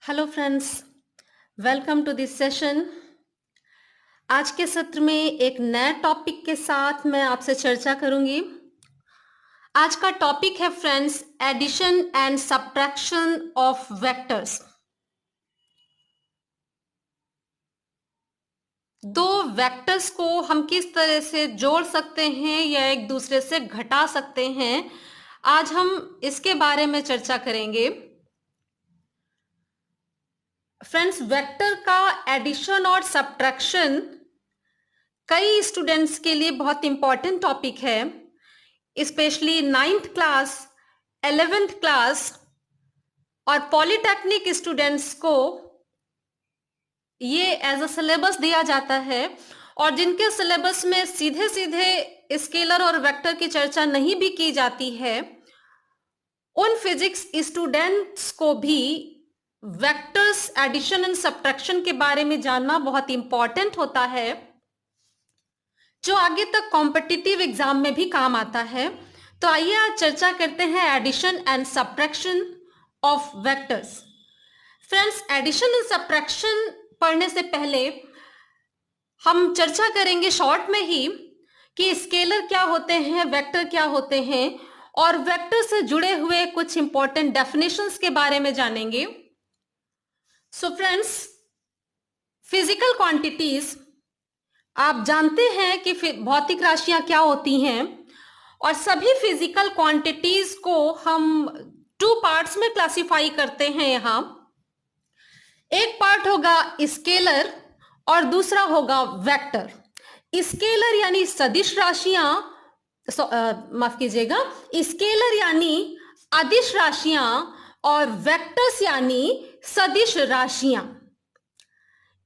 Hello friends, welcome to this session. आज के सत्र में एक नए टॉपिक के साथ मैं आपसे चर्चा करूंगी। आज का टॉपिक है friends, addition and subtraction of vectors. दो वेक्टर्स को हम किस तरह से जोड़ सकते हैं या एक दूसरे से घटा सकते हैं, आज हम इसके बारे में चर्चा करेंगे। फ्रेंड्स, वेक्टर का एडिशन और सब्ट्रैक्शन कई स्टूडेंट्स के लिए बहुत इंपॉर्टेंट टॉपिक है, specially 9th class, 11th class और पॉलिटेक्निक स्टूडेंट्स को ये एज अ सिलेबस दिया जाता है। और जिनके सिलेबस में सीधे सीधे स्केलर और वेक्टर की चर्चा नहीं भी की जाती है, उन फिजिक्स स्टूडेंट्स को भी वेक्टर्स एडिशन एंड सब्ट्रैक्शन के बारे में जानना बहुत इंपॉर्टेंट होता है, जो आगे तक कॉम्पिटिटिव एग्जाम में भी काम आता है। तो आइए आज चर्चा करते हैं addition and subtraction of vectors. Friends, addition and subtraction पढ़ने से पहले हम चर्चा करेंगे शॉर्ट में ही कि स्केलर क्या होते हैं, वेक्टर क्या होते हैं, और वेक्टर से जुड़े हुए कुछ इंपॉर्टेंट डेफिनेशंस के बारे में जानेंगे। सो फ्रेंड्स, फिजिकल क्वांटिटीज, आप जानते हैं कि भौतिक राशियां क्या होती हैं, और सभी फिजिकल क्वांटिटीज को हम 2 पार्ट्स में क्लासिफाई करते हैं। यहां एक पार्ट होगा स्केलर और दूसरा होगा वेक्टर। स्केलर यानी सदिश राशियां, माफ कीजिएगा, स्केलर यानी अदिश राशियां और वेक्टर्स यानी सदिश राशियां।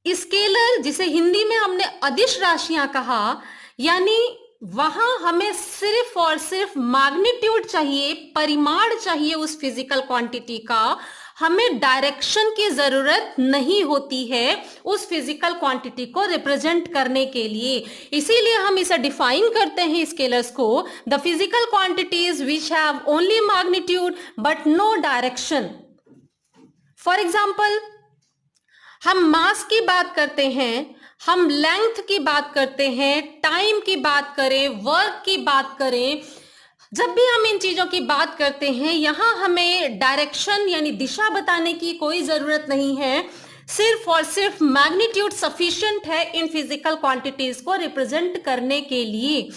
स्केलर, जिसे हिंदी में हमने अदिश राशियां कहा, यानी वहां हमें सिर्फ और सिर्फ मैग्नीट्यूड चाहिए, परिमाण चाहिए उस फिजिकल क्वांटिटी का, हमें डायरेक्शन की जरूरत नहीं होती है उस फिजिकल क्वांटिटी को रिप्रेजेंट करने के लिए। इसीलिए हम इसे डिफाइन करते हैं स्केलर्स को, the physical quantities which have only magnitude but no direction. For example, हम मास की बात करते हैं, हम लेंथ की बात करते हैं, टाइम की बात करें, वर्क की बात करें, जब भी हम इन चीजों की बात करते हैं, यहां हमें डायरेक्शन यानी दिशा बताने की कोई जरूरत नहीं है। सिर्फ और सिर्फ मैग्नीट्यूड सफिशिएंट है इन फिजिकल क्वांटिटीज को रिप्रेजेंट करने के लिए।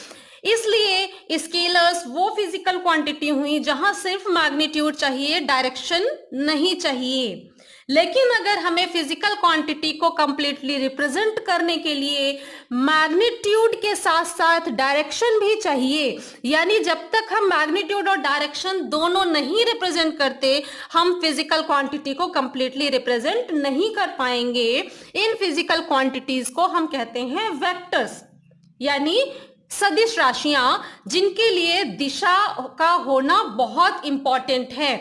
इसलिए स्केलर्स वो फिजिकल क्वांटिटी हुई जहां सिर्फ मैग्नीट्यूड चाहिए, डायरेक्शन नहीं चाहिए। लेकिन अगर हमें फिजिकल क्वांटिटी को कंप्लीटली रिप्रेजेंट करने के लिए मैग्नीट्यूड के साथ साथ डायरेक्शन भी चाहिए, यानी जब तक हम मैग्नीट्यूड और डायरेक्शन दोनों नहीं रिप्रेजेंट करते, हम फिजिकल क्वांटिटी को कंप्लीटली रिप्रेजेंट नहीं कर पाएंगे। इन फिजिकल क्वांटिटीज को हम कहते हैं वेक्टर्स, यानी सदिश राशियां, जिनके लिए दिशा का होना बहुत इंपॉर्टेंट है।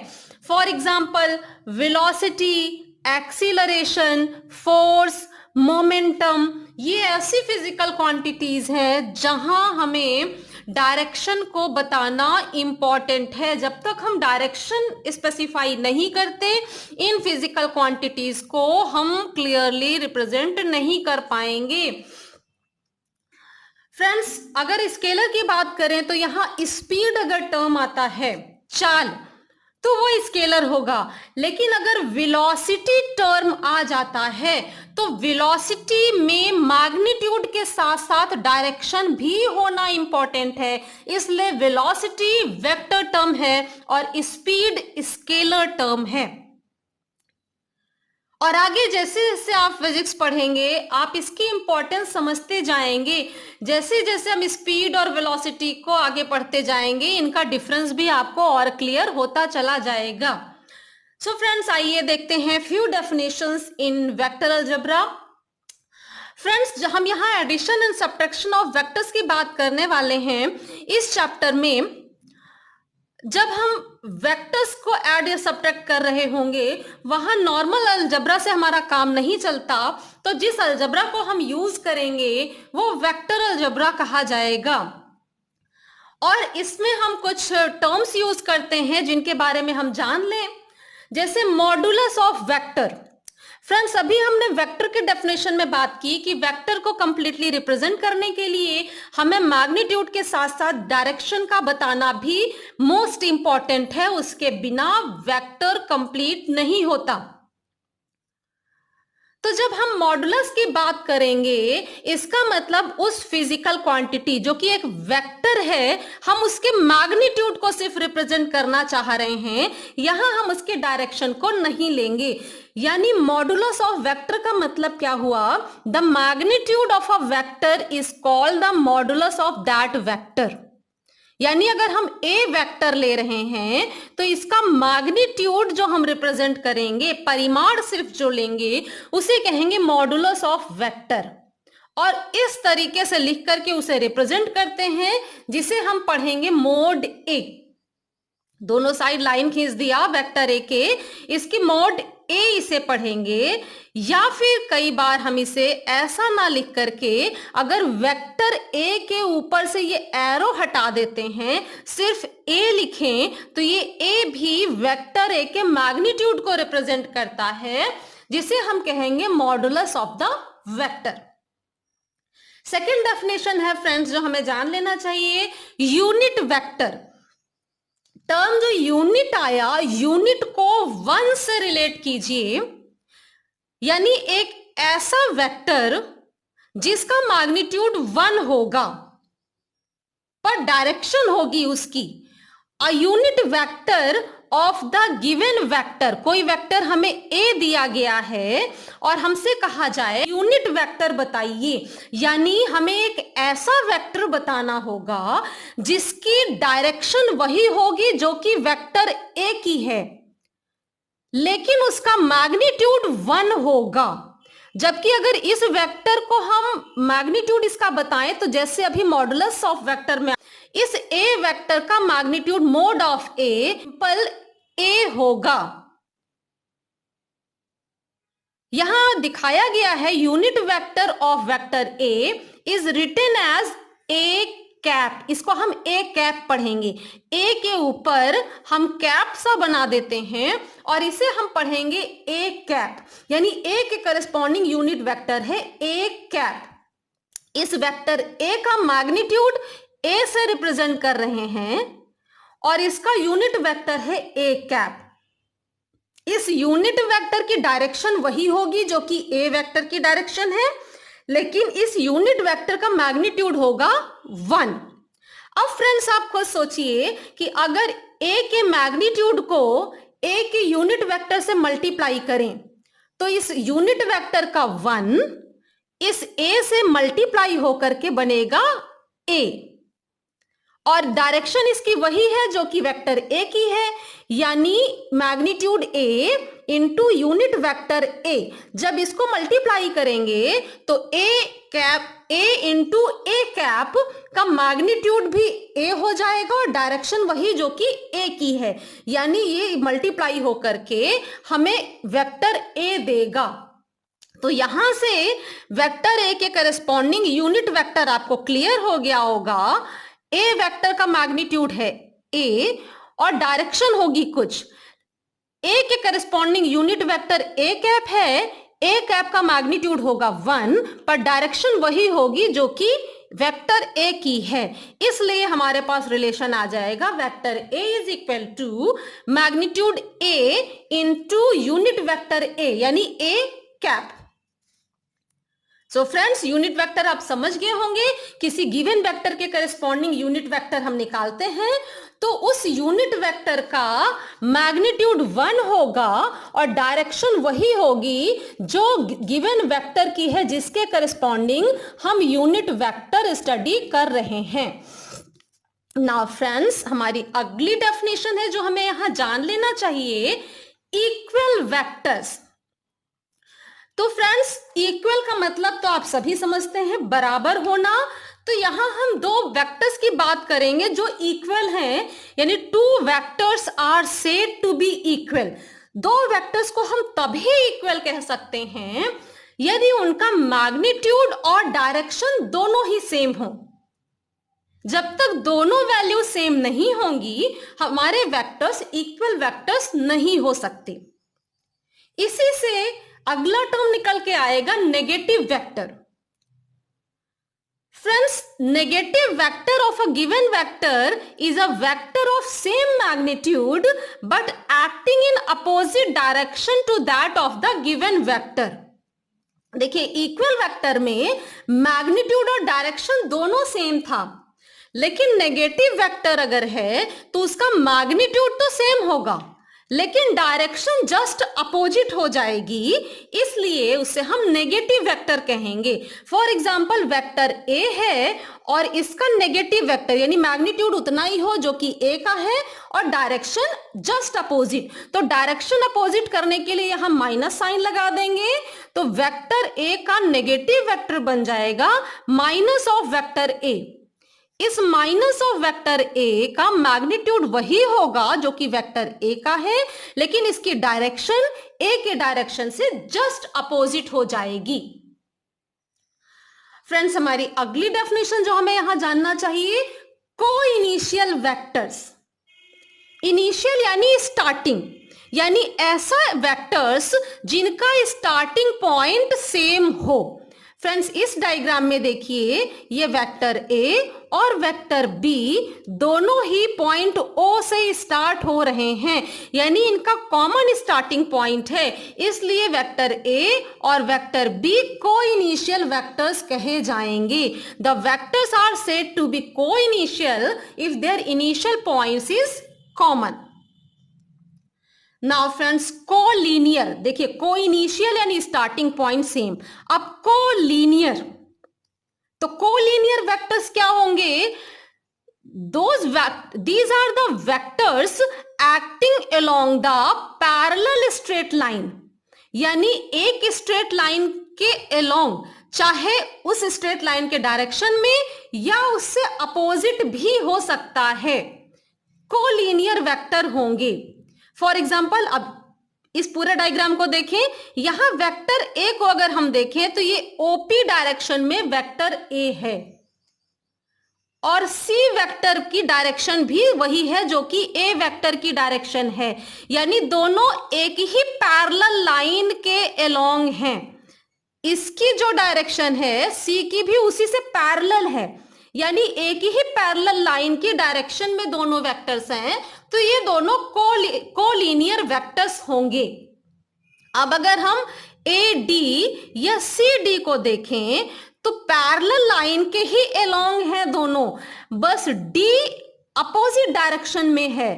For example, velocity, acceleration, force, momentum, ये ऐसी फिजिकल क्वांटिटीज हैं जहां हमें डायरेक्शन को बताना इंपॉर्टेंट है। जब तक हम डायरेक्शन स्पेसिफाई नहीं करते, इन फिजिकल क्वांटिटीज को हम क्लियरली रिप्रेजेंट नहीं कर पाएंगे। फ्रेंड्स, अगर स्केलर की बात करें तो यहां स्पीड अगर टर्म आता है, चाल, तो वो स्केलर होगा। लेकिन अगर वेलोसिटी टर्म आ जाता है तो वेलोसिटी में मैग्नीट्यूड के साथ साथ डायरेक्शन भी होना इंपॉर्टेंट है। इसलिए वेलोसिटी वेक्टर टर्म है और स्पीड स्केलर टर्म है। और आगे जैसे जैसे आप फिजिक्स पढ़ेंगे, आप इसकी इंपॉर्टेंस समझते जाएंगे। जैसे जैसे हम स्पीड और वेलोसिटी को आगे पढ़ते जाएंगे, इनका डिफरेंस भी आपको और क्लियर होता चला जाएगा। सो फ्रेंड्स, आइए देखते हैं few definitions in vector algebra. Friends, हम यहाँ addition and subtraction of vectors की बात करने वाले हैं इस चैप्टर में। जब हम वेक्टर्स को ऐड या सब्ट्रैक्ट कर रहे होंगे, वहां नॉर्मल अलजेब्रा से हमारा काम नहीं चलता, तो जिस अलजेब्रा को हम यूज करेंगे वो वेक्टर अलजेब्रा कहा जाएगा। और इसमें हम कुछ टर्म्स यूज करते हैं जिनके बारे में हम जान लें, जैसे मॉडुलस ऑफ वेक्टर। फ्रेंड्स, अभी हमने वेक्टर के डेफिनेशन में बात की कि वेक्टर को कंप्लीटली रिप्रेजेंट करने के लिए हमें मैग्नीट्यूड के साथ साथ डायरेक्शन का बताना भी मोस्ट इंपॉर्टेंट है। उसके बिना वेक्टर कंप्लीट नहीं होता। तो जब हम मॉडुलस की बात करेंगे, इसका मतलब उस फिजिकल क्वांटिटी जो कि एक वेक्टर है, हम उसके मैग्नीट्यूड को सिर्फ रिप्रेजेंट करना चाह रहे हैं, यहां हम उसके डायरेक्शन को नहीं लेंगे। यानी मॉडुलस ऑफ वेक्टर का मतलब क्या हुआ? The magnitude of a vector is called the modulus of that vector. यानी अगर हम ए वेक्टर ले रहे हैं तो इसका मैग्नीट्यूड जो हम रिप्रेजेंट करेंगे, परिमाण सिर्फ जो लेंगे, उसे कहेंगे मॉडुलस ऑफ वेक्टर। और इस तरीके से लिख करके उसे रिप्रेजेंट करते हैं, जिसे हम पढ़ेंगे मोड ए। दोनों साइड लाइन खींच दिया वेक्टर ए के, इसकी मोड ए इसे पढ़ेंगे। या फिर कई बार हम इसे ऐसा ना लिख करके अगर वेक्टर ए के ऊपर से ये एरो हटा देते हैं, सिर्फ ए लिखें, तो ये ए भी वेक्टर ए के मैग्नीट्यूड को रिप्रेजेंट करता है, जिसे हम कहेंगे modulus of the vector. Second definition है फ्रेंड्स जो हमें जान लेना चाहिए, यूनिट वेक्टर। टर्म जो यूनिट आया, यूनिट को 1 से रिलेट कीजिए। यानी एक ऐसा वेक्टर जिसका मैग्नीट्यूड 1 होगा पर डायरेक्शन होगी उसकी। A unit vector of the given vector, कोई वेक्टर हमें ए दिया गया है और हमसे कहा जाए यूनिट वेक्टर बताइए, यानी हमें एक ऐसा वेक्टर बताना होगा जिसकी डायरेक्शन वही होगी जो कि वेक्टर ए की है, लेकिन उसका मैग्नीट्यूड 1 होगा। जबकि अगर इस वेक्टर को हम मैग्नीट्यूड इसका बताएं तो जैसे अभी मॉडुलस ऑफ वेक्टर में इस ए वेक्टर का magnitude mod of A simple A होगा। यहां दिखाया गया है unit vector of vector A is written as A cap. इसको हम ए कैप पढ़ेंगे। ए के ऊपर हम कैप सा बना देते हैं और इसे हम पढ़ेंगे ए कैप, यानी ए के करस्पॉन्डिंग यूनिट वेक्टर है ए कैप। इस वेक्टर ए का मैग्नीट्यूड ए से रिप्रेजेंट कर रहे हैं और इसका यूनिट वेक्टर है ए कैप। इस यूनिट वेक्टर की डायरेक्शन वही होगी जो कि ए वेक्टर की डायरेक्शन है, लेकिन इस यूनिट वेक्टर का मैग्नीट्यूड होगा 1। अब फ्रेंड्स आप खुद सोचिए कि अगर ए के मैग्नीट्यूड को ए के यूनिट वेक्टर से मल्टीप्लाई करें तो इस यूनिट वेक्टर का 1 इस ए से मल्टीप्लाई होकर के बनेगा ए, और डायरेक्शन इसकी वही है जो कि वेक्टर ए की है, यानी magnitude A into unit vector A. जब इसको मल्टीप्लाई करेंगे तो A cap A into A cap का मैग्नीट्यूड भी ए हो जाएगा और डायरेक्शन वही जो कि ए की है, यानी ये मल्टीप्लाई होकर के हमें वेक्टर ए देगा। तो यहां से वेक्टर ए के करस्पॉन्डिंग यूनिट वेक्टर आपको क्लियर हो गया होगा। ए वेक्टर का मैग्नीट्यूड है ए और डायरेक्शन होगी कुछ। ए के corresponding unit vector A cap है, ए कैप का मैग्नीट्यूड होगा 1 पर डायरेक्शन वही होगी जो कि वेक्टर ए की है। इसलिए हमारे पास रिलेशन आ जाएगा vector A is equal to magnitude A into unit vector A, यानी A cap. So friends, unit vector आप समझ गए होंगे। किसी गिवन वेक्टर के करस्पॉन्डिंग यूनिट वेक्टर हम निकालते हैं तो उस यूनिट वेक्टर का मैग्नीट्यूड 1 होगा और डायरेक्शन वही होगी जो गिवन वेक्टर की है जिसके करस्पॉन्डिंग हम यूनिट वेक्टर स्टडी कर रहे हैं। नाउ फ्रेंड्स, हमारी अगली डेफिनेशन है जो हमें यहां जान लेना चाहिए, इक्वल वेक्टर्स। तो फ्रेंड्स, इक्वल का मतलब तो आप सभी समझते हैं, बराबर होना। तो यहां हम दो वेक्टर्स की बात करेंगे जो इक्वल हैं, यानी 2 vectors are said to be equal. 2 vectors को हम तभी इक्वल कह सकते हैं यदि उनका मैग्नीट्यूड और डायरेक्शन दोनों ही सेम हो। जब तक दोनों वैल्यू सेम नहीं होंगी, हमारे वेक्टर्स इक्वल वेक्टर्स नहीं हो सकते। इसी से अगला टर्म निकल के आएगा negative vector. Friends, negative vector of a given vector is a vector of same magnitude but acting in opposite direction to that of the given vector. देखिए इक्वल वेक्टर में मैग्नीट्यूड और डायरेक्शन दोनों same था, लेकिन negative vector अगर है तो उसका मैग्नीट्यूड तो सेम होगा लेकिन डायरेक्शन जस्ट अपोजिट हो जाएगी, इसलिए उसे हम नेगेटिव वेक्टर कहेंगे। फॉर एग्जांपल वेक्टर ए है और इसका नेगेटिव वेक्टर यानी मैग्नीट्यूड उतना ही हो जो कि ए का है और डायरेक्शन जस्ट अपोजिट, तो डायरेक्शन अपोजिट करने के लिए यहां माइनस साइन लगा देंगे, तो वेक्टर ए का नेगेटिव वेक्टर बन जाएगा माइनस ऑफ वेक्टर ए। इस माइनस ऑफ वेक्टर ए का मैग्नीट्यूड वही होगा जो कि वेक्टर ए का है, लेकिन इसकी डायरेक्शन ए के डायरेक्शन से जस्ट अपोजिट हो जाएगी। फ्रेंड्स, हमारी अगली डेफिनेशन जो हमें यहां जानना चाहिए, को इनिशियल वेक्टर्स। इनिशियल यानी स्टार्टिंग, यानी ऐसा वेक्टर्स जिनका स्टार्टिंग पॉइंट सेम हो। फ्रेंड्स, इस डायग्राम में देखिए ये वेक्टर ए और वेक्टर बी दोनों ही पॉइंट ओ से स्टार्ट हो रहे हैं, यानी इनका कॉमन स्टार्टिंग पॉइंट है, इसलिए वेक्टर ए और वेक्टर बी को इनिशियल वेक्टर्स कहे जाएंगे। The vectors are said to be को initial if their initial points is common. Now friends, collinear, देखिए को इनिशियल यानी स्टार्टिंग पॉइंट सेम। अब कोलिनियर, तो कोलिनियर वेक्टर्स क्या होंगे? These are the vectors acting along the parallel straight line, यानी एक straight line के अलोंग, चाहे उस स्ट्रेट लाइन के डायरेक्शन में या उससे अपोजिट भी हो सकता है, कोलिनियर वेक्टर होंगे। फॉर एग्जाम्पल, अब इस पूरे डायग्राम को देखें, यहां वेक्टर ए को अगर हम देखें तो ये ओपी डायरेक्शन में वेक्टर ए है और सी वेक्टर की डायरेक्शन भी वही है जो कि ए वेक्टर की डायरेक्शन है, यानी दोनों एक ही पैरेलल लाइन के अलोंग हैं। इसकी जो डायरेक्शन है सी की भी उसी से पैरेलल है, यानी एक ही पैरेलल लाइन की डायरेक्शन में दोनों वेक्टर्स हैं, तो ये दोनों कोलिनियर वेक्टर्स होंगे। अब अगर हम ए डी या सी डी को देखें तो पैरेलल लाइन के ही अलोंग है दोनों, बस डी अपोजिट डायरेक्शन में है,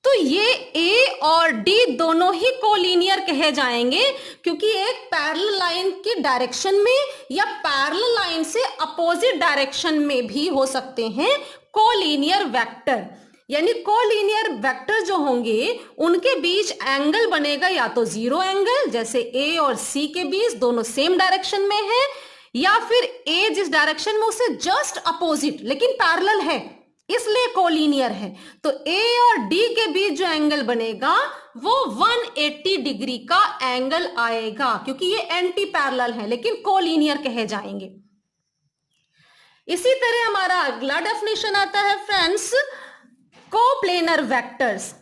तो ये ए और डी दोनों ही कोलिनियर कहे जाएंगे, क्योंकि एक पैरेलल लाइन की डायरेक्शन में या पैरेलल लाइन से अपोजिट डायरेक्शन में भी हो सकते हैं कोलिनियर वेक्टर। यानी कोलिनियर वेक्टर जो होंगे उनके बीच एंगल बनेगा या तो जीरो एंगल, जैसे ए और सी के बीच दोनों सेम डायरेक्शन में है, या फिर ए जिस डायरेक्शन में उसे जस्ट अपोजिट लेकिन पैरेलल है इसलिए कोलिनियर है, तो ए और डी के बीच जो एंगल बनेगा वो 180 डिग्री का एंगल आएगा, क्योंकि ये एंटी पैरेलल है लेकिन कोलिनियर कहे जाएंगे। इसी तरह हमारा अगला डेफिनेशन आता है friends, coplanar vectors,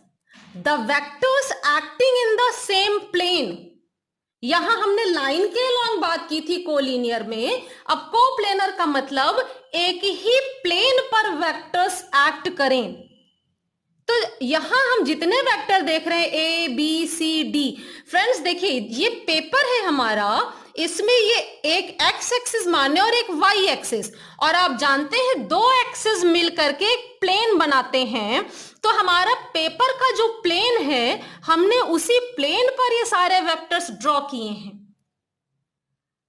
the vectors acting in the same plane. यहां हमने लाइन के अलोंग बात की थी कोलिनियर में, अब कोप्लेनर का मतलब एक ही प्लेन पर वेक्टर्स एक्ट करें। तो यहां हम जितने वेक्टर देख रहे हैं A B C D, friends देखिए ये पेपर है हमारा, इसमें ये एक एक्स एक्सिस माने और एक वाई एक्सिस, और आप जानते हैं दो एक्सिस मिल करके एक प्लेन बनाते हैं, तो हमारा पेपर का जो प्लेन है हमने उसी प्लेन पर ये सारे वेक्टर्स ड्रॉ किए हैं।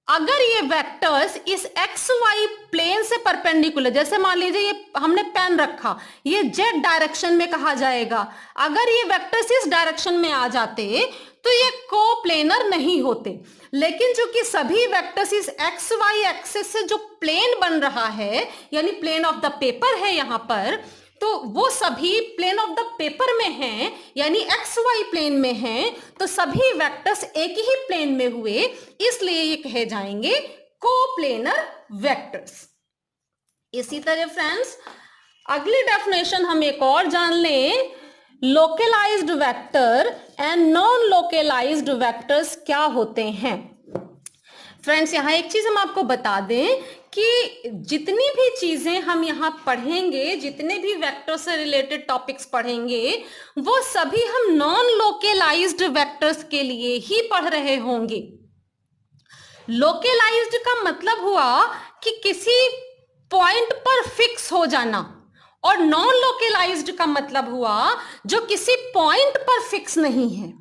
अगर ये वेक्टर्स इस एक्स वाई प्लेन से परपेंडिकुलर, जैसे मान लीजिए ये हमने पेन रखा, ये जेड डायरेक्शन में कहा जाएगा, अगर ये वेक्टर्स इस डायरेक्शन में आ जाते तो ये कोप्लेनर नहीं होते, लेकिन चूंकि सभी वेक्टर्स इस एक्स वाई एक्सिस से जो प्लेन बन रहा है यानी प्लेन ऑफ द पेपर है यहां पर, तो वो सभी प्लेन ऑफ द पेपर में हैं, यानी एक्स वाई प्लेन में हैं, तो सभी वेक्टर्स एक ही प्लेन में हुए, इसलिए ये कहे जाएंगे कोप्लेनर वेक्टर्स। इसी तरह फ्रेंड्स अगली डेफिनेशन हम एक और जान लें, localised vector and non localised vectors क्या होते हैं। फ्रेंड्स, यहां एक चीज हम आपको बता दें कि जितनी भी चीजें हम यहां पढ़ेंगे, जितने भी वेक्टर से रिलेटेड टॉपिक्स पढ़ेंगे, वो सभी हम नॉन लोकलाइज्ड वेक्टर्स के लिए ही पढ़ रहे होंगे। लोकलाइज्ड का मतलब हुआ कि किसी पॉइंट पर फिक्स हो जाना, और नॉन लोकलाइज्ड का मतलब हुआ जो किसी पॉइंट पर फिक्स नहीं है।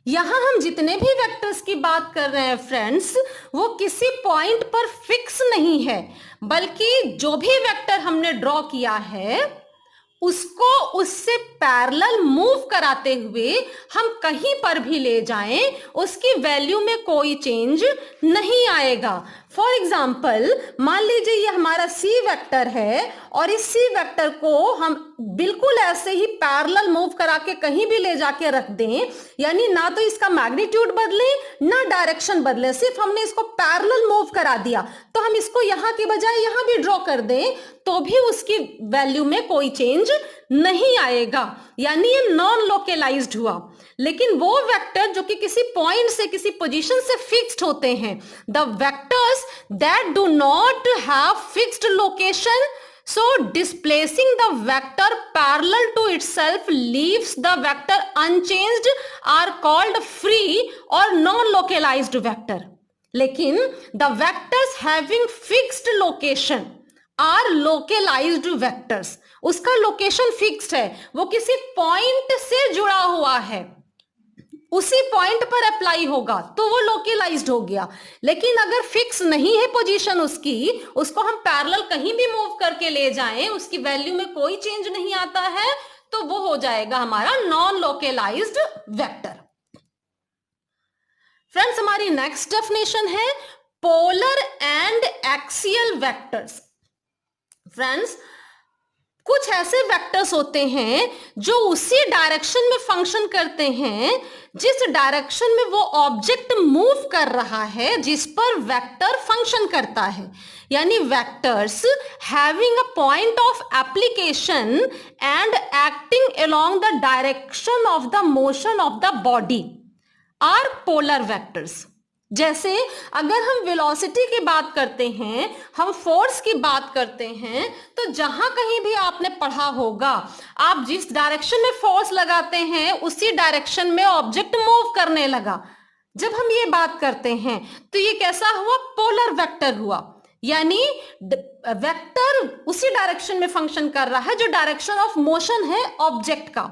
यहां हम जितने भी वेक्टर्स की बात कर रहे हैं फ्रेंड्स, वो किसी पॉइंट पर फिक्स नहीं है, बल्कि जो भी वेक्टर हमने ड्रॉ किया है उसको उससे पैरेलल मूव कराते हुए हम कहीं पर भी ले जाएं, उसकी वैल्यू में कोई चेंज नहीं आएगा। फॉर एग्जाम्पल, मान लीजिए ये हमारा सी वेक्टर है और इस सी वेक्टर को हम बिल्कुल ऐसे ही पैरेलल मूव करा के कहीं भी ले जाके रख दें, यानी ना तो इसका मैग्नीट्यूड बदले ना डायरेक्शन बदले, सिर्फ हमने इसको पैरेलल मूव करा दिया, तो हम इसको यहां के बजाय यहां भी ड्रॉ कर दें तो भी उसकी वैल्यू में कोई चेंज नहीं आएगा, यानी ये नॉन लोकलाइज्ड हुआ। लेकिन वो वेक्टर जो कि किसी पॉइंट से, किसी पोजीशन से फिक्स्ड होते हैं, the vectors that do not have fixed location, so displacing the vector parallel to itself leaves the vector unchanged, are called free or non localized vector. लेकिन the vectors having fixed location are localized vectors. उसका location fixed है, वो किसी point से जुड़ा हुआ है, उसी पॉइंट पर अप्लाई होगा तो वो लोकलाइज्ड हो गया। लेकिन अगर फिक्स नहीं है पोजीशन उसकी, उसको हम पैरेलल कहीं भी मूव करके ले जाएं, उसकी वैल्यू में कोई चेंज नहीं आता है, तो वो हो जाएगा हमारा नॉन लोकलाइज्ड वेक्टर। फ्रेंड्स, हमारी नेक्स्ट डेफिनेशन है polar and axial vectors. Friends, कुछ ऐसे वेक्टर्स होते हैं जो उसी डायरेक्शन में फंक्शन करते हैं जिस डायरेक्शन में वो ऑब्जेक्ट मूव कर रहा है, जिस पर वेक्टर फंक्शन करता है, यानी vectors having a point of application and acting along the direction of the motion of the body are polar vectors. जैसे अगर हम वेलोसिटी की बात करते हैं, हम फोर्स की बात करते हैं, तो जहां कहीं भी आपने पढ़ा होगा, आप जिस डायरेक्शन में फोर्स लगाते हैं उसी डायरेक्शन में ऑब्जेक्ट मूव करने लगा। जब हम ये बात करते हैं तो ये कैसा हुआ? पोलर वेक्टर हुआ, यानी वेक्टर उसी डायरेक्शन में फंक्शन कर रहा है जो डायरेक्शन ऑफ मोशन है ऑब्जेक्ट का,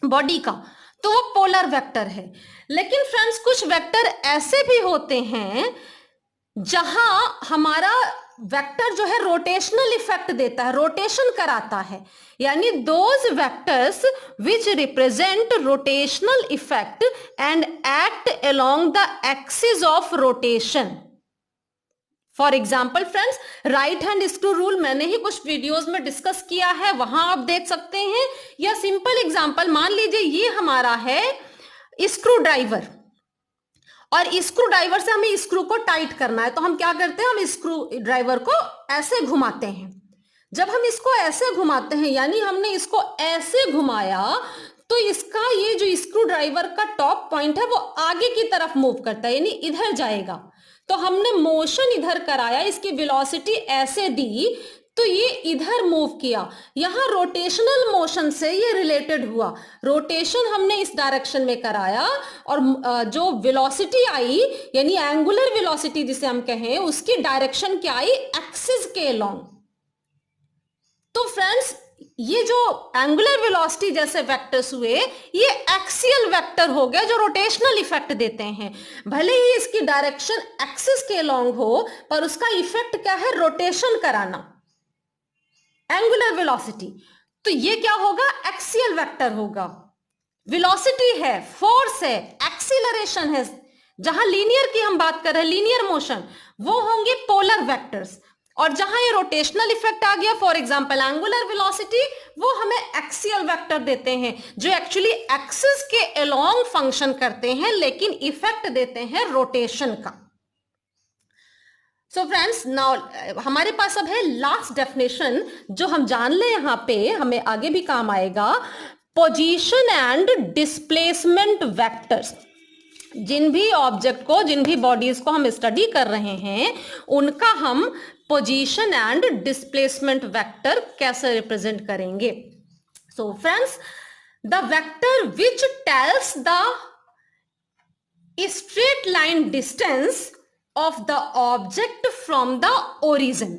बॉडी का, तो वो पोलर वेक्टर है। लेकिन फ्रेंड्स, कुछ वेक्टर ऐसे भी होते हैं जहां हमारा वेक्टर जो है रोटेशनल इफेक्ट देता है, रोटेशन कराता है, यानी those vectors which represent rotational effect and act along the axis of rotation. For example friends, right hand screw rule मैंने ही कुछ वीडियोस में डिस्कस किया है, वहां आप देख सकते हैं। या सिंपल एग्जाम्पल, मान लीजिए ये हमारा है स्क्रू ड्राइवर, और स्क्रू ड्राइवर से हमें स्क्रू को टाइट करना है, तो हम क्या करते हैं? हम स्क्रू ड्राइवर को ऐसे घुमाते हैं। जब हम इसको ऐसे घुमाते हैं, यानी हमने इसको ऐसे घुमाया, तो इसका ये जो स्क्रू ड्राइवर का टॉप पॉइंट है वो आगे की तरफ मूव करता है, यानी इधर जाएगा। तो हमने मोशन इधर कराया, इसकी वेलोसिटी ऐसे दी तो ये इधर मूव किया। यहां रोटेशनल मोशन से ये रिलेटेड हुआ, रोटेशन हमने इस डायरेक्शन में कराया और जो वेलोसिटी आई, यानी एंगुलर वेलोसिटी जिसे हम कहें, उसकी डायरेक्शन क्या आई? एक्सिस के अलोंग। तो फ्रेंड्स, ये जो एंगुलर वेलोसिटी जैसे वेक्टर्स हुए, ये एक्सियल वेक्टर हो गया जो रोटेशनल इफेक्ट देते हैं। भले ही इसकी डायरेक्शन एक्सिस के अलोंग हो, पर उसका इफेक्ट क्या है? रोटेशन कराना, एंगुलर वेलोसिटी। तो ये क्या होगा? एक्सियल वेक्टर होगा। वेलोसिटी है, फोर्स है, एक्सीलरेशन है, जहां लीनियर की हम बात कर रहे हैं, लीनियर मोशन, वो होंगे पोलर वेक्टर्स। और जहां ये रोटेशनल इफेक्ट आ गया, फॉर एग्जांपल एंगुलर वेलोसिटी, वो हमें एक्सियल वेक्टर देते हैं जो एक्चुअली एक्सिस के अलोंग फंक्शन करते हैं, लेकिन इफेक्ट देते हैं रोटेशन का। सो फ्रेंड्स, नाउ हमारे पास अब है लास्ट डेफिनेशन, जो हम जान ले यहां पे हमें आगे भी काम आएगा। Position and displacement vectors. जिन भी ऑब्जेक्ट को, जिन भी बॉडीज को हम स्टडी कर रहे हैं, उनका हम पोजीशन एंड डिस्प्लेसमेंट वेक्टर कैसे रिप्रेजेंट करेंगे। So friends, the vector which tells the straight line distance of the object from the origin.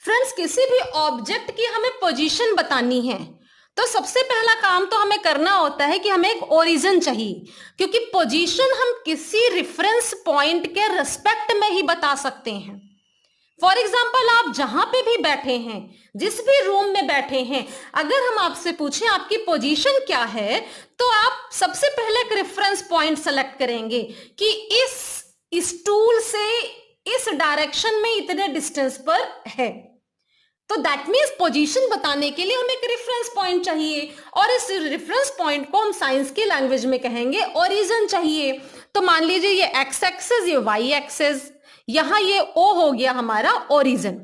Friends, किसी भी ऑब्जेक्ट की हमें पोजीशन बतानी है तो सबसे पहला काम तो हमें करना होता है कि हमें एक ओरिजिन चाहिए, क्योंकि पोजीशन हम किसी रेफरेंस पॉइंट के रिस्पेक्ट में ही बता सकते हैं। फॉर एग्जाम्पल, आप जहां पे भी बैठे हैं, जिस भी रूम में बैठे हैं, अगर हम आपसे पूछें आपकी पोजीशन क्या है, तो आप सबसे पहले एक रेफरेंस पॉइंट सेलेक्ट करेंगे कि इस स्टूल से इस डायरेक्शन में इतने डिस्टेंस पर है। तो दैट मीन्स पोजीशन बताने के लिए हमें एक रेफरेंस पॉइंट चाहिए, और इस रेफरेंस पॉइंट को हम साइंस की लैंग्वेज में कहेंगे ओरिजिन चाहिए। तो मान लीजिए ये एक्स एक्सिस, ये वाई एक्सिस, यहां ये ओ हो गया हमारा ओरिजिन।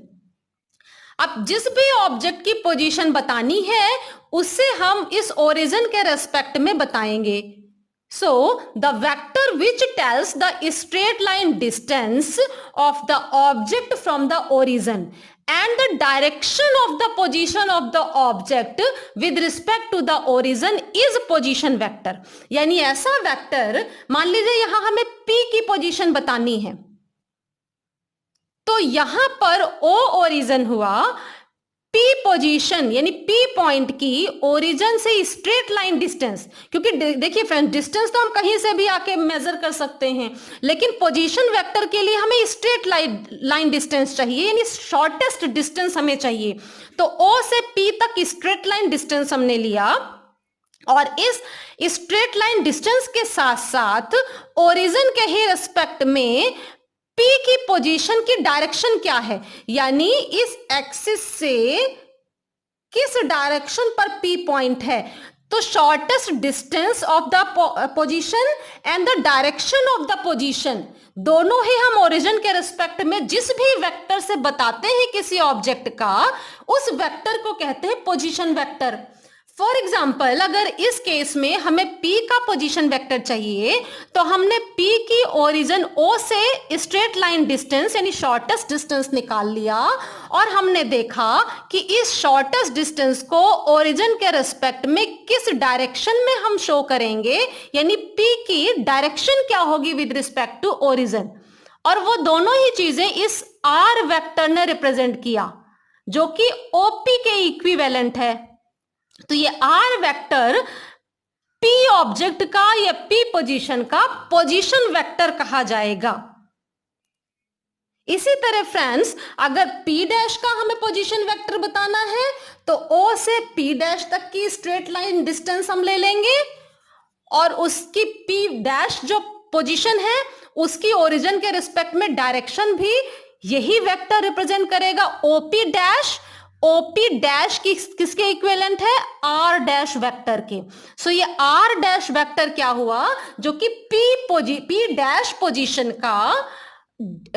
अब जिस भी ऑब्जेक्ट की पोजीशन बतानी है उससे हम इस ओरिजिन के रेस्पेक्ट में बताएंगे। So the vector which tells the straight line distance of the object from the origin and the direction of the position of the object with respect to the origin is position vector। यानी ऐसा vector, मान लीजिए यहां हमें P की position बतानी है, तो यहां पर O ओरिजिन हुआ, P पोजीशन यानी P पॉइंट की ओरिजिन से स्ट्रेट लाइन डिस्टेंस, क्योंकि देखिए फ्रेंड्स, डिस्टेंस तो हम कहीं से भी आके मेजर कर सकते हैं, लेकिन पोजीशन वेक्टर के लिए हमें स्ट्रेट लाइन डिस्टेंस चाहिए, यानी शॉर्टेस्ट डिस्टेंस हमें चाहिए। तो O से P तक स्ट्रेट लाइन डिस्टेंस हमने लिया, और इस स्ट्रेट लाइन डिस्टेंस के साथ साथ ओरिजिन के ही रेस्पेक्ट में P की पोजीशन की डायरेक्शन क्या है, यानी इस एक्सिस से किस डायरेक्शन पर P पॉइंट है। तो shortest distance of the position and the direction of the position, दोनों ही हम ओरिजिन के रिस्पेक्ट में जिस भी वेक्टर से बताते हैं किसी ऑब्जेक्ट का, उस वेक्टर को कहते हैं पोजीशन वेक्टर। फॉर एग्जाम्पल, अगर इस केस में हमें P का पोजीशन वेक्टर चाहिए, तो हमने P की ओरिजिन O से स्ट्रेट लाइन डिस्टेंस यानी शॉर्टेस्ट डिस्टेंस निकाल लिया, और हमने देखा कि इस शॉर्टेस्ट डिस्टेंस को ओरिजिन के रिस्पेक्ट में किस डायरेक्शन में हम शो करेंगे, यानी P की डायरेक्शन क्या होगी विद रिस्पेक्ट टू ओरिजिन। और वो दोनों ही चीजें इस R वेक्टर ने रिप्रेजेंट किया, जो कि OP के इक्विवेलेंट है। तो ये R वेक्टर P ऑब्जेक्ट का या P पोजीशन का पोजीशन वेक्टर कहा जाएगा। इसी तरह फ्रेंड्स, अगर P डैश का हमें पोजीशन वेक्टर बताना है, तो O से P डैश तक की स्ट्रेट लाइन डिस्टेंस हम ले लेंगे, और उसकी P डैश जो पोजीशन है उसकी ओरिजिन के रिस्पेक्ट में डायरेक्शन भी यही वेक्टर रिप्रेजेंट करेगा, OP डैश। OP डैश किसके इक्विवेलेंट है, R डैश वेक्टर के। सो ये R डैश वेक्टर क्या हुआ, जो कि P डैश पोजीशन का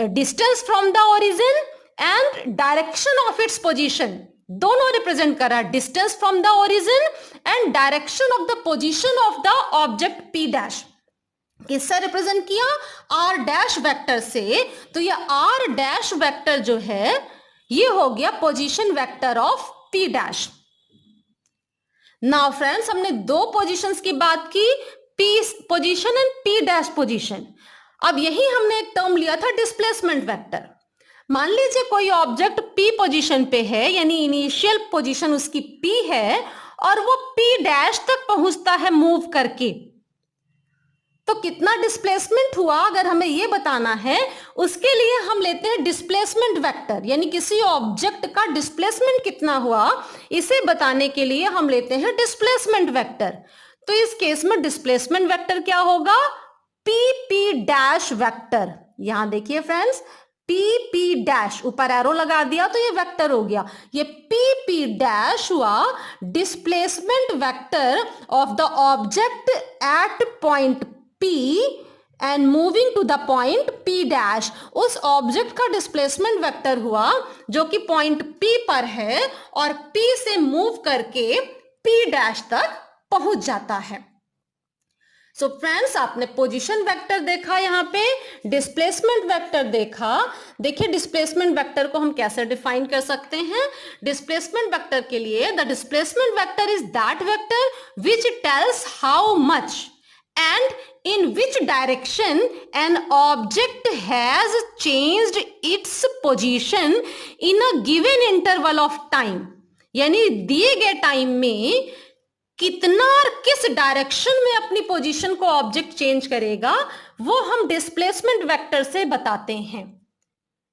distance from the origin and direction of its position दोनों रिप्रेजेंट कर रहा है, distance from the origin and direction of the position of the object P dash. किससे रिप्रेजेंट किया, R डैश वेक्टर से। तो ये R डैश वेक्टर जो है ये हो गया position vector of P dash. Now friends, हमने दो पोजीशंस की बात की, P position and P dash position. अब यही हमने एक टर्म लिया था डिस्प्लेसमेंट वेक्टर। मान लीजिए कोई ऑब्जेक्ट P पोजीशन पे है, यानी इनिशियल पोजीशन उसकी P है, और वो P डैश तक पहुंचता है मूव करके, तो कितना डिस्प्लेसमेंट हुआ अगर हमें ये बताना है, उसके लिए हम लेते हैं डिस्प्लेसमेंट वेक्टर, यानी किसी ऑब्जेक्ट का डिस्प्लेसमेंट कितना हुआ इसे बताने के लिए हम लेते हैं डिस्प्लेसमेंट वेक्टर। तो इस केस में डिस्प्लेसमेंट वेक्टर क्या होगा, P डैश वेक्टर। यहां देखिए फ्रेंड्स, P डैश, ऊपर एरो लगा दिया तो ये वेक्टर हो गया। ये P डैश हुआ displacement vector of the object at point P and moving to the point P dash. उस ऑब्जेक्ट का डिस्प्लेसमेंट वेक्टर हुआ जो कि पॉइंट P पर है और P से मूव करके P डैश तक पहुंच जाता है। सो फ्रेंड्स, आपने पोजीशन वेक्टर देखा, यहाँ पे डिस्प्लेसमेंट वेक्टर देखा। देखिए डिस्प्लेसमेंट वेक्टर को हम कैसे डिफाइन कर सकते हैं। डिस्प्लेसमेंट वेक्टर के लिए the displacement vector is that vector which tells how much and in which direction an object has changed its position in a given interval of time। यानी दिए गए टाइम में कितना और किस डायरेक्शन में अपनी पोजीशन को ऑब्जेक्ट चेंज करेगा, वो हम डिस्प्लेसमेंट वेक्टर से बताते हैं।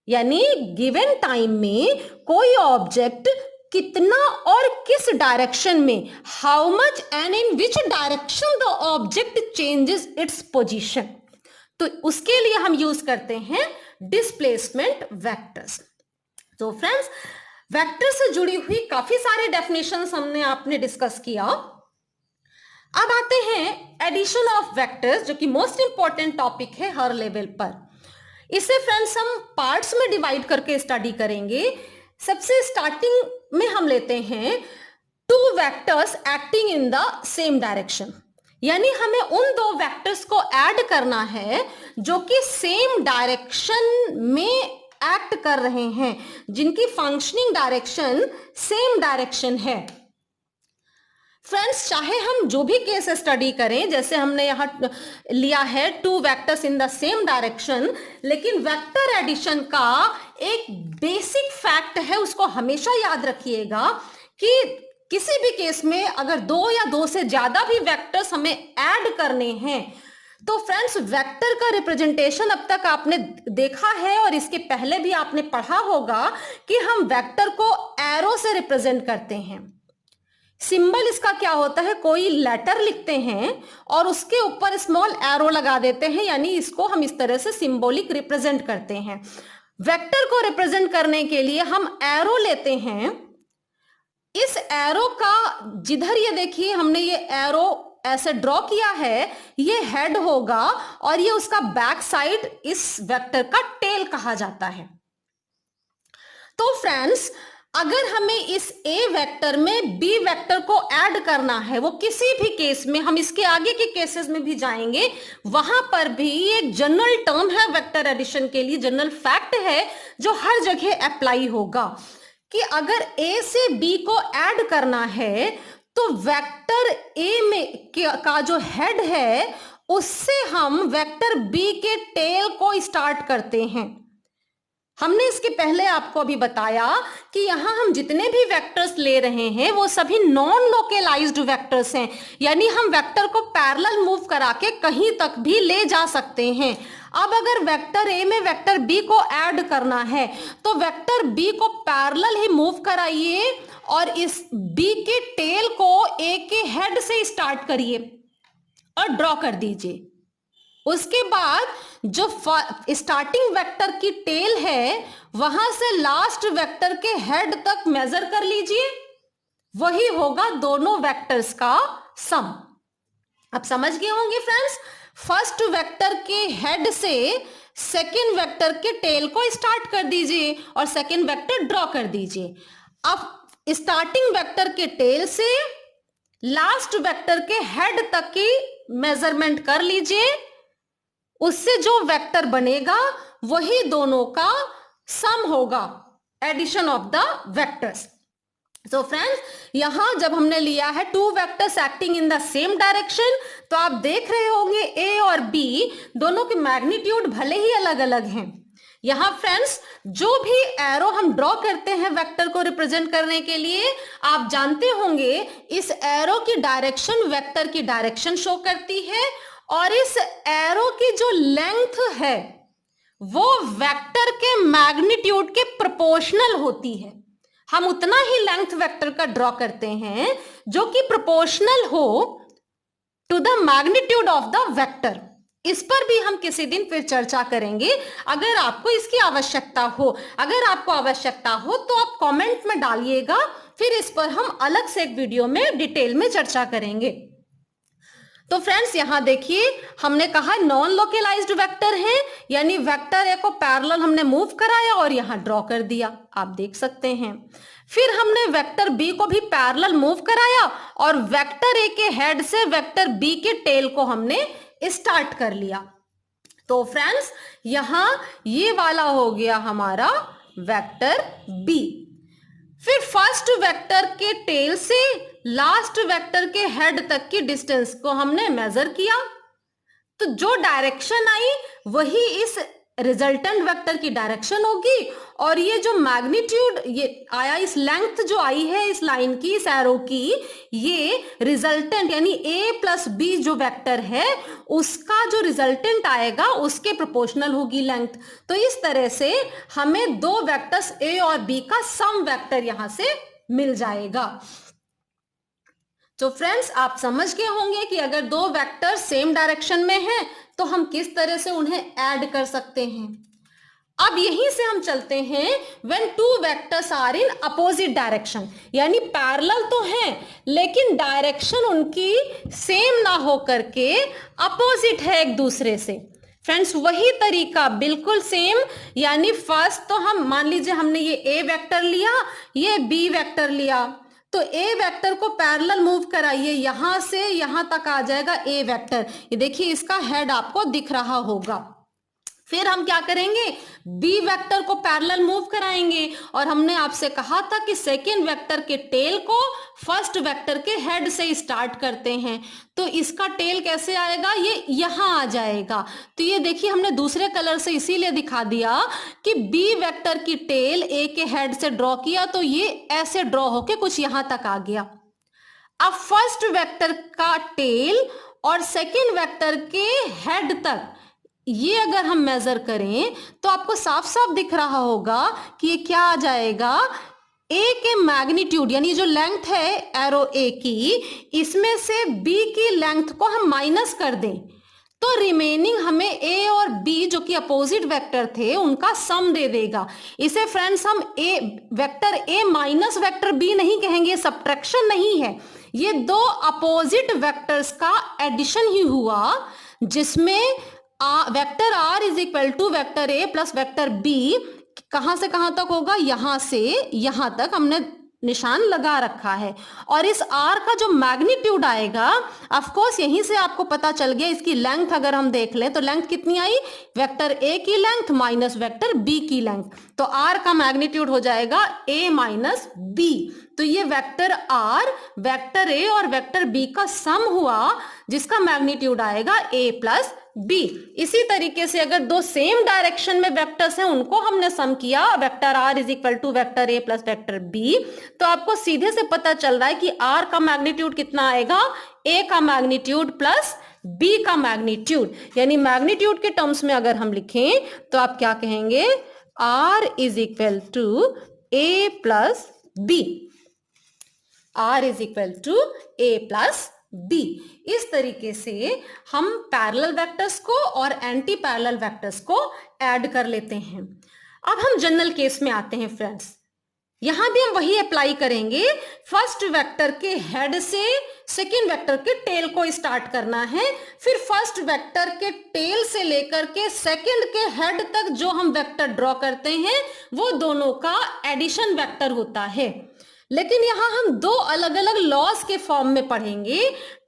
यानी गिवन टाइम में कोई ऑब्जेक्ट कितना और किस डायरेक्शन में, how much and in which direction the object changes its position, तो उसके लिए हम यूज करते हैं डिस्प्लेसमेंट वेक्टर्स। तो फ्रेंड्स, वेक्टर से जुड़ी हुई काफी सारे डेफिनेशंस हमने आपने डिस्कस किया। अब आते हैं एडिशन ऑफ वेक्टर्स, जो कि मोस्ट इंपॉर्टेंट टॉपिक है हर लेवल पर। इसे फ्रेंड्स हम पार्ट्स में डिवाइड करके स्टडी करेंगे। सबसे स्टार्टिंग में हम लेते हैं to vectors acting in the same direction. यानी हमें उन दो वेक्टर्स को ऐड करना है जो कि सेम डायरेक्शन में एक्ट कर रहे हैं, जिनकी फंक्शनिंग डायरेक्शन सेम डायरेक्शन है। फ्रेंड्स, चाहे हम जो भी केस स्टडी करें, जैसे हमने यहां लिया है two vectors in the same direction, लेकिन वेक्टर एडिशन का एक बेसिक फैक्ट है, उसको हमेशा याद रखिएगा कि किसी भी केस में अगर दो या दो से ज्यादा भी वेक्टर्स हमें ऐड करने हैं, तो फ्रेंड्स वेक्टर का रिप्रेजेंटेशन अब तक आपने देखा है और इसके पहले भी आपने पढ़ा होगा कि हम वेक्टर को एरो से रिप्रेजेंट करते हैं। सिंबल इसका क्या होता है, कोई लेटर लिखते हैं और उसके ऊपर स्मॉल एरो लगा देते हैं, यानी इसको हम इस तरह से सिंबॉलिक रिप्रेजेंट करते हैं। वेक्टर को रिप्रेजेंट करने के लिए हम एरो लेते हैं। इस एरो का जिधर ये देखिए हमने ये एरो ऐसे ड्रॉ किया है, ये हेड होगा और ये उसका बैक साइड इस वेक्टर का टेल कहा जाता है। तो फ्रेंड्स, अगर हमें इस ए वेक्टर में बी वेक्टर को ऐड करना है, वो किसी भी केस में, हम इसके आगे के केसेस में भी जाएंगे, वहां पर भी एक जनरल टर्म है वेक्टर एडिशन के लिए, जनरल फैक्ट है जो हर जगह अप्लाई होगा कि अगर ए से बी को ऐड करना है तो वेक्टर ए में का जो हेड है उससे हम वेक्टर बी के टेल को स्टार्ट करते हैं। हमने इसके पहले आपको अभी बताया कि यहां हम जितने भी वेक्टर्स ले रहे हैं वो सभी नॉन लोकलाइज्ड वेक्टर्स हैं, यानी हम वेक्टर को पैरेलल मूव करा के कहीं तक भी ले जा सकते हैं। अब अगर वेक्टर ए में वेक्टर बी को ऐड करना है तो वेक्टर बी को पैरेलल ही मूव कराइए और इस बी के टेल को ए के हेड से स्टार्ट करिए और ड्रॉ कर दीजिए। उसके बाद जो स्टार्टिंग वेक्टर की टेल है वहां से लास्ट वेक्टर के हेड तक मेजर कर लीजिए, वही होगा दोनों वेक्टर्स का सम। अब समझ गए होंगे फ्रेंड्स, फर्स्ट वेक्टर के हेड से सेकेंड वेक्टर के टेल को स्टार्ट कर दीजिए और सेकेंड वेक्टर ड्रॉ कर दीजिए। अब स्टार्टिंग वेक्टर के टेल से लास्ट वेक्टर के हेड तक की मेजरमेंट कर लीजिए, उससे जो वेक्टर बनेगा वही दोनों का सम होगा, addition of the vectors. So friends, यहां जब हमने लिया है two vectors acting in the same direction, तो आप देख रहे होंगे ए और बी दोनों के मैग्नीट्यूड भले ही अलग अलग हैं। यहां फ्रेंड्स जो भी एरो हम ड्रॉ करते हैं वेक्टर को रिप्रेजेंट करने के लिए, आप जानते होंगे इस एरो की डायरेक्शन वेक्टर की डायरेक्शन शो करती है और इस एरो की जो लेंथ है वो वेक्टर के मैग्नीट्यूड के प्रोपोर्शनल होती है। हम उतना ही लेंथ वेक्टर का ड्रॉ करते हैं जो कि प्रोपोर्शनल हो to the magnitude of the vector. इस पर भी हम किसी दिन फिर चर्चा करेंगे अगर आपको इसकी आवश्यकता हो। अगर आपको आवश्यकता हो तो आप कमेंट में डालिएगा, फिर इस पर हम अलग से एक वीडियो में डिटेल में चर्चा करेंगे। तो फ्रेंड्स यहां देखिए हमने कहा नॉन लोकलाइज्ड वेक्टर है, यानी वेक्टर ए को पैरेलल हमने मूव कराया और यहां ड्रॉ कर दिया, आप देख सकते हैं। फिर हमने वेक्टर बी को भी पैरेलल मूव कराया और वेक्टर ए के हेड से वेक्टर बी के टेल को हमने स्टार्ट कर लिया। तो फ्रेंड्स यहां ये वाला हो गया हमारा वेक्टर बी। फिर फर्स्ट वेक्टर के टेल से लास्ट वेक्टर के हेड तक की डिस्टेंस को हमने मेजर किया, तो जो डायरेक्शन आई वही इस रिजल्टेंट वेक्टर की डायरेक्शन होगी, और ये जो मैग्नीट्यूड ये आया, इस लेंथ जो आई है इस लाइन की, इस एरो की, ये रिजल्टेंट यानी a प्लस बी जो वेक्टर है उसका जो रिजल्टेंट आएगा उसके प्रोपोर्शनल होगी लेंथ। तो इस तरह से हमें दो वेक्टर्स a और b का सम वेक्टर यहां से मिल जाएगा। तो फ्रेंड्स आप समझ गए होंगे कि अगर दो वेक्टर सेम डायरेक्शन में हैं तो हम किस तरह से उन्हें ऐड कर सकते हैं। अब यहीं से हम चलते हैं when two vectors are in opposite direction, यानी पैरेलल तो हैं लेकिन डायरेक्शन उनकी सेम ना हो करके अपोजिट है एक दूसरे से। फ्रेंड्स वही तरीका बिल्कुल सेम, यानी फर्स्ट तो हम मान लीजिए हमने ये ए वेक्टर लिया, ये बी वेक्टर लिया, तो ए वेक्टर को पैरेलल मूव कराइए, यहां से यहां तक आ जाएगा ए वेक्टर, ये देखिए इसका हेड आपको दिख रहा होगा। फिर हम क्या करेंगे, बी वेक्टर को पैरेलल मूव कराएंगे, और हमने आपसे कहा था कि सेकेंड वेक्टर के टेल को फर्स्ट वेक्टर के हेड से स्टार्ट करते हैं, तो इसका टेल कैसे आएगा, ये यहां आ जाएगा। तो ये देखिए हमने दूसरे कलर से इसीलिए दिखा दिया कि बी वेक्टर की टेल ए के हेड से ड्रॉ किया, तो ये ऐसे ड्रॉ होके कुछ यहां तक आ गया। अब फर्स्ट वेक्टर का टेल और सेकेंड वेक्टर के हेड तक ये अगर हम मेजर करें तो आपको साफ साफ दिख रहा होगा कि ये क्या आ जाएगा, ए के मैग्नीट्यूड यानी जो लेंथ है एरो ए की, इसमें से बी की लेंथ को हम माइनस कर दें तो रिमेनिंग हमें ए और बी जो कि अपोजिट वेक्टर थे उनका सम दे देगा। इसे फ्रेंड्स हम A vector A minus vector B नहीं कहेंगे, सब्ट्रैक्शन नहीं है, ये दो अपोजिट वेक्टर्स का एडिशन ही हुआ, जिसमें vector R is equal to vector A plus vector B कहां से कहां तक होगा, यहां से यहां तक हमने निशान लगा रखा है। और इस आर का जो मैग्नीट्यूड आएगा, ऑफ कोर्स यहीं से आपको पता चल गया, इसकी लेंथ अगर हम देख लें तो लेंथ कितनी आई, वेक्टर ए की लेंथ माइनस वेक्टर बी की लेंथ, तो आर का मैग्नीट्यूड हो जाएगा ए माइनस बी। तो ये वेक्टर आर वेक्टर ए और वेक्टर बी का सम हुआ, जिसका मैग्नीट्यूड आएगा ए प्लस बी। इसी तरीके से अगर दो सेम डायरेक्शन में वेक्टर्स हैं उनको हमने सम किया, vector R is equal to vector A plus vector B, तो आपको सीधे से पता चल रहा है कि आर का मैग्नीट्यूड कितना आएगा, ए का मैग्नीट्यूड प्लस बी का मैग्नीट्यूड। यानी मैग्नीट्यूड के टर्म्स में अगर हम लिखें तो आप क्या कहेंगे, R is equal to A plus B, R is equal to A plus B. इस तरीके से हम पैरेलल वेक्टर्स को और एंटी पैरेलल वेक्टर्स को ऐड कर लेते हैं। अब हम जनरल केस में आते हैं फ्रेंड्स, यहां भी हम वही अप्लाई करेंगे, फर्स्ट वेक्टर के हेड से सेकेंड वेक्टर के टेल को स्टार्ट करना है, फिर फर्स्ट वेक्टर के टेल से लेकर के सेकेंड के हेड तक जो हम वेक्टर ड्रॉ करते हैं वो दोनों का एडिशन वेक्टर होता है। लेकिन यहां हम दो अलग अलग लॉज के फॉर्म में पढ़ेंगे,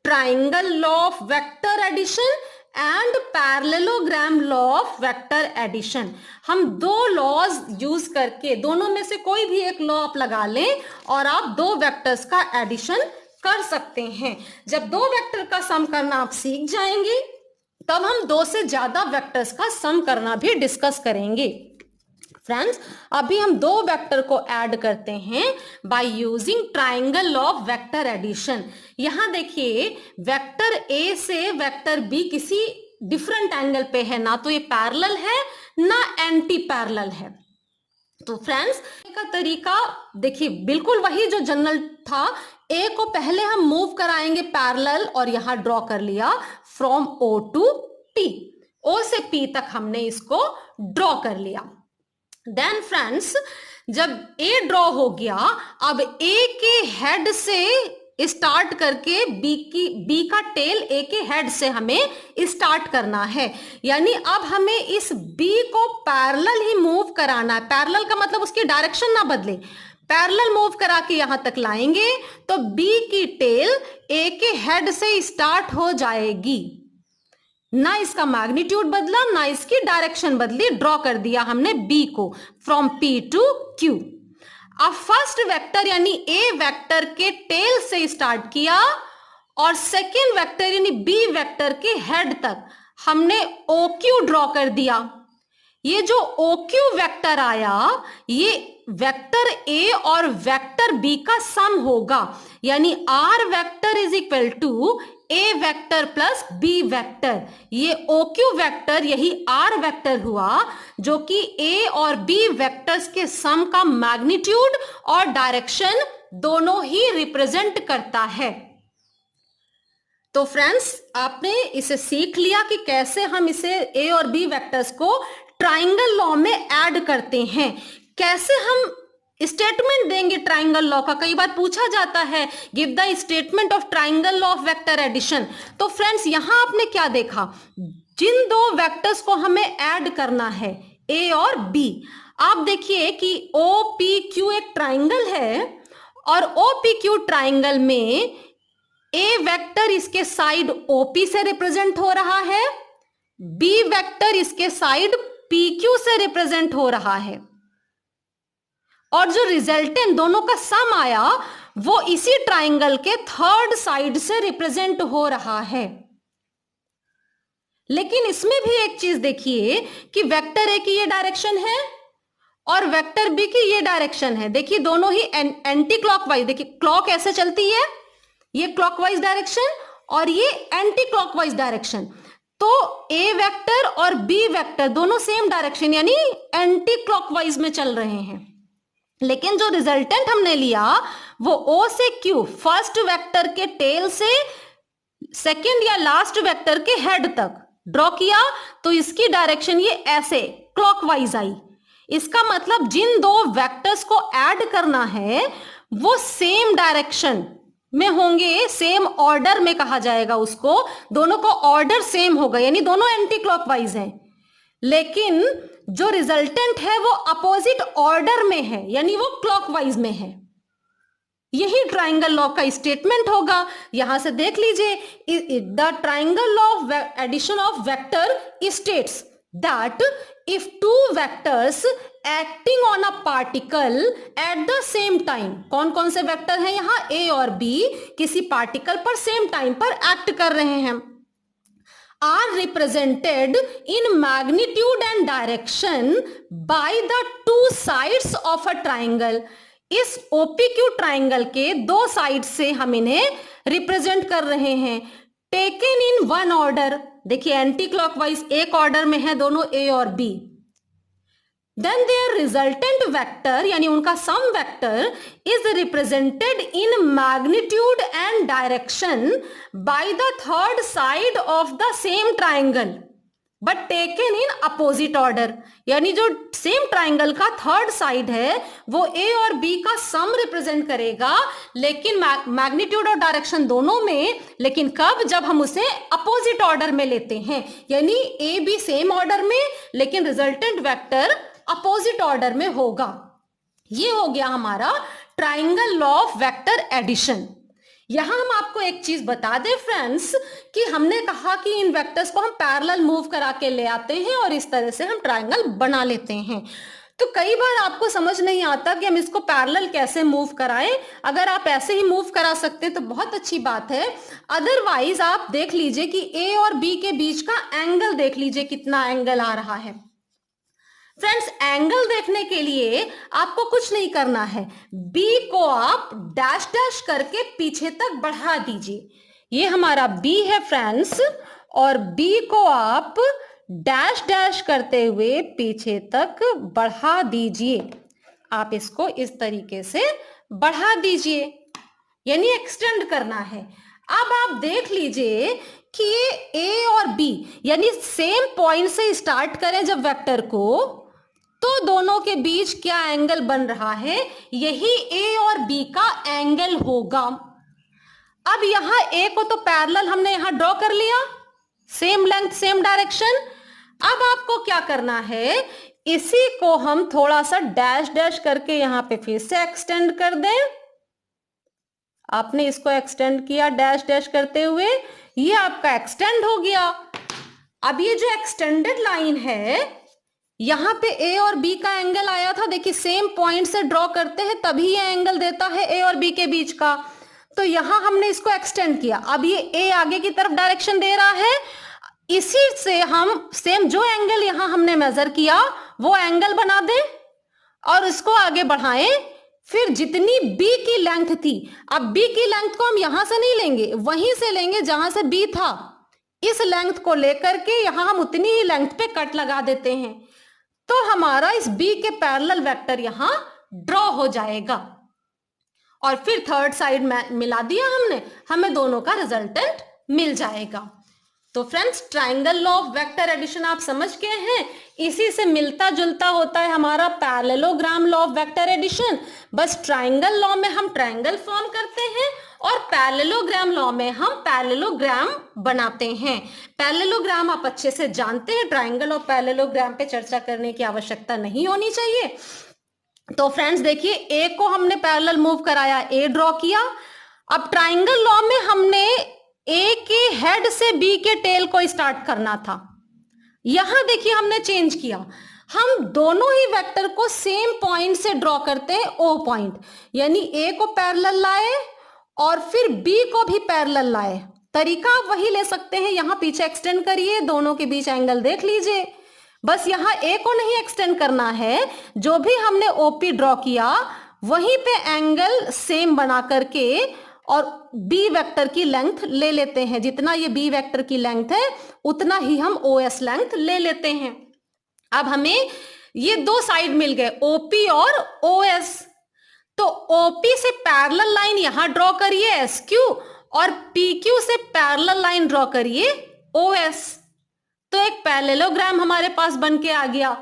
triangle law of vector addition and parallelogram law of vector addition. हम दो लॉज यूज करके दोनों में से कोई भी एक लॉ आप लगा लें और आप दो वेक्टर्स का एडिशन कर सकते हैं। जब दो वेक्टर का सम करना आप सीख जाएंगे तब हम दो से ज्यादा वेक्टर्स का सम करना भी डिस्कस करेंगे। फ्रेंड्स अभी हम दो वेक्टर को ऐड करते हैं by using triangle law of vector addition. यहां देखिए वेक्टर ए से वेक्टर बी किसी डिफरेंट एंगल पे है, ना तो ये पैरेलल है ना एंटी पैरेलल है। तो फ्रेंड्स का तरीका देखिए बिल्कुल वही जो जनरल था, ए को पहले हम मूव कराएंगे पैरेलल और यहां ड्रॉ कर लिया फ्रॉम ओ टू टी, ओ से पी तक हमने इसको ड्रॉ कर लिया। देन फ्रेंड्स जब ए ड्रॉ हो गया, अब ए के हेड से स्टार्ट करके बी का टेल ए के हेड से हमें स्टार्ट करना है। यानी अब हमें इस बी को पैरेलल ही मूव कराना है। पैरेलल का मतलब उसकी डायरेक्शन ना बदले, पैरेलल मूव करा के यहां तक लाएंगे तो बी की टेल ए के हेड से स्टार्ट हो जाएगी। ना इसका मैग्नीट्यूड बदला, ना इसकी डायरेक्शन बदली, ड्रॉ कर दिया हमने बी को फ्रॉम पी टू क्यू। अब फर्स्ट वेक्टर यानी ए वेक्टर के टेल से स्टार्ट किया और सेकेंड वेक्टर यानी बी वेक्टर के हेड तक हमने ओ क्यू ड्रॉ कर दिया। ये जो ओ क्यू वेक्टर आया ये वेक्टर ए और वेक्टर बी का सम होगा, यानी R vector is equal to A vector plus B vector. ये ओ क्यू वेक्टर यही आर वेक्टर हुआ जो कि ए और बी वेक्टर्स के सम का मैग्नीट्यूड और डायरेक्शन दोनों ही रिप्रेजेंट करता है। तो फ्रेंड्स आपने इसे सीख लिया कि कैसे हम इसे ए और बी वेक्टर्स को ट्राइंगल लॉ में ऐड करते हैं। कैसे हम स्टेटमेंट देंगे ट्राइंगल लॉ का, कई बार पूछा जाता है give the statement of triangle law of vector addition. तो फ्रेंड्स यहां आपने क्या देखा, जिन दो वेक्टर्स को हमें ऐड करना है ए और बी, आप देखिए कि ओ पी क्यू एक ट्राइंगल है और ओ पी क्यू ट्राइंगल में ए वेक्टर इसके साइड ओपी से रिप्रेजेंट हो रहा है, बी वेक्टर इसके साइड पी क्यू से रिप्रेजेंट हो रहा है और जो रिजल्टेंट दोनों का सम आया वो इसी ट्राइंगल के थर्ड साइड से रिप्रेजेंट हो रहा है। लेकिन इसमें भी एक चीज देखिए कि वेक्टर ए की ये डायरेक्शन है और वेक्टर बी की ये डायरेक्शन है। देखिए दोनों ही एंटी क्लॉकवाइज, देखिए क्लॉक ऐसे चलती है, ये क्लॉकवाइज डायरेक्शन और ये एंटी क्लॉकवाइज डायरेक्शन। तो ए वेक्टर और बी वेक्टर दोनों सेम डायरेक्शन यानी एंटी क्लॉकवाइज में चल रहे हैं। लेकिन जो रिजल्टेंट हमने लिया वो ओ से क्यू, फर्स्ट वेक्टर के टेल से सेकंड या लास्ट वेक्टर के हेड तक ड्रॉ किया तो इसकी डायरेक्शन ये ऐसे क्लॉकवाइज आई। इसका मतलब जिन दो वेक्टर्स को ऐड करना है वो सेम डायरेक्शन में होंगे, सेम ऑर्डर में कहा जाएगा उसको, दोनों को ऑर्डर सेम होगा यानी दोनों एंटी क्लॉकवाइज हैं। लेकिन जो रिजल्टेंट है वो अपोजिट ऑर्डर में है यानी वो क्लॉकवाइज में है। यही ट्राइंगल लॉ का स्टेटमेंट होगा। यहां से देख लीजिए, the triangle law of addition of vector states that if two vectors acting on a particle at the same time, कौन कौन से वेक्टर हैं यहां, ए और बी किसी पार्टिकल पर सेम टाइम पर एक्ट कर रहे हैं, are represented in magnitude and direction by the two sides of a triangle। इस OPQ ट्राइंगल के दो साइड से हम इन्हें रिप्रेजेंट कर रहे हैं, टेकन इन वन ऑर्डर। देखिए एंटी क्लॉकवाइज एक ऑर्डर में है दोनों ए और B. Then their resultant vector यानी उनका sum vector is represented in magnitude and direction by the third side of the same triangle but taken in opposite order. यानी जो सेम ट्राइंगल का थर्ड साइड है वो ए और B का सम represent करेगा, लेकिन मैग्नीट्यूड और डायरेक्शन दोनों में, लेकिन कब, जब हम उसे अपोजिट ऑर्डर में लेते हैं, यानी ए बी सेम ऑर्डर में लेकिन रिजल्टेंट वेक्टर अपोजिट ऑर्डर में होगा। ये हो गया हमारा triangle law of vector addition. यहां हम आपको एक चीज बता दें फ्रेंड्स कि हमने कहा कि इन वेक्टर्स को हम पैरेलल मूव करा के ले आते हैं और इस तरह से हम ट्राइंगल बना लेते हैं। तो कई बार आपको समझ नहीं आता कि हम इसको पैरेलल कैसे मूव कराएं। अगर आप ऐसे ही मूव करा सकते हैं तो बहुत अच्छी बात है, अदरवाइज आप देख लीजिए कि ए और बी के बीच का एंगल देख लीजिए कितना एंगल आ रहा है। फ्रेंड्स एंगल देखने के लिए आपको कुछ नहीं करना है, बी को आप डैश डैश करके पीछे तक बढ़ा दीजिए। ये हमारा बी है फ्रेंड्स और बी को आप डैश डैश करते हुए पीछे तक बढ़ा दीजिए। आप इसको इस तरीके से बढ़ा दीजिए यानी एक्सटेंड करना है। अब आप देख लीजिए कि ये ए और बी यानी सेम पॉइंट से स्टार्ट करें जब वेक्टर को, तो दोनों के बीच क्या एंगल बन रहा है, यही ए और बी का एंगल होगा। अब यहां ए को तो पैरेलल हमने यहां ड्रॉ कर लिया, सेम लेंथ सेम डायरेक्शन। अब आपको क्या करना है, इसी को हम थोड़ा सा डैश डैश करके यहां पे फिर से एक्सटेंड कर दें। आपने इसको एक्सटेंड किया डैश डैश करते हुए, ये आपका एक्सटेंड हो गया। अब ये जो एक्सटेंडेड लाइन है, यहां पे ए और बी का एंगल आया था, देखिए सेम पॉइंट से ड्रॉ करते हैं तभी ये एंगल देता है ए और बी के बीच का। तो यहां हमने इसको एक्सटेंड किया, अब ये ए आगे की तरफ डायरेक्शन दे रहा है, इसी से हम सेम जो एंगल यहां हमने मेजर किया वो एंगल बना दें और इसको आगे बढ़ाएं। फिर जितनी बी की लेंथ थी, अब बी की लेंथ को हम यहां से नहीं लेंगे, वहीं से लेंगे जहां से बी था, इस लेंथ को लेकर के यहां हम उतनी ही लेंथ पे कट लगा देते हैं, तो हमारा इस बी के पैरेलल वेक्टर यहां ड्रॉ हो जाएगा। और फिर थर्ड साइड में मिला दिया हमने, हमें दोनों का रिजल्टेंट मिल जाएगा। तो friends, triangle law of vector addition आप समझ गए हैं, इसी से मिलता जुलता होता है हमारा parallelogram law of vector addition. बस ट्रायंगल लॉ में हम ट्रायंगल फॉर्म करते हैं और पैरेललोग्राम लॉ में हम पैरेललोग्राम बनाते हैं। पैरेललोग्राम आप अच्छे से जानते हैं, ट्रायंगल और पैरेललोग्राम पे चर्चा करने की आवश्यकता नहीं होनी चाहिए। तो फ्रेंड्स देखिए, ए को हमने पैरेलल मूव कराया, ए ड्रॉ किया। अब ट्रायंगल लॉ में हमने ए के हेड से बी के टेल को स्टार्ट करना था, यहां देखिए हमने चेंज किया, हम दोनों ही वेक्टर को सेम पॉइंट से ड्रॉ करते हैं, ओ पॉइंट, यानी ए को पैरेलल लाए और फिर बी को भी पैरेलल लाए। तरीका आप वही ले सकते हैं, यहां पीछे एक्सटेंड करिए, दोनों के बीच एंगल देख लीजिए। बस यहां ए को नहीं एक्सटेंड करना है, जो भी हमने ओपी ड्रॉ किया वहीं पे एंगल सेम बना करके और बी वेक्टर की लेंथ ले लेते हैं, जितना ये बी वेक्टर की लेंथ है उतना ही हम ओएस लेंथ ले लेते हैं। अब हमें ये दो साइड मिल गए, ओपी और ओएस। तो ओपी से पैरेलल लाइन यहां ड्रॉ करिए एसक्यू, और पीक्यू से पैरेलल लाइन ड्रॉ करिए ओएस। तो एक पैरेललोग्राम हमारे पास बन के आ गया।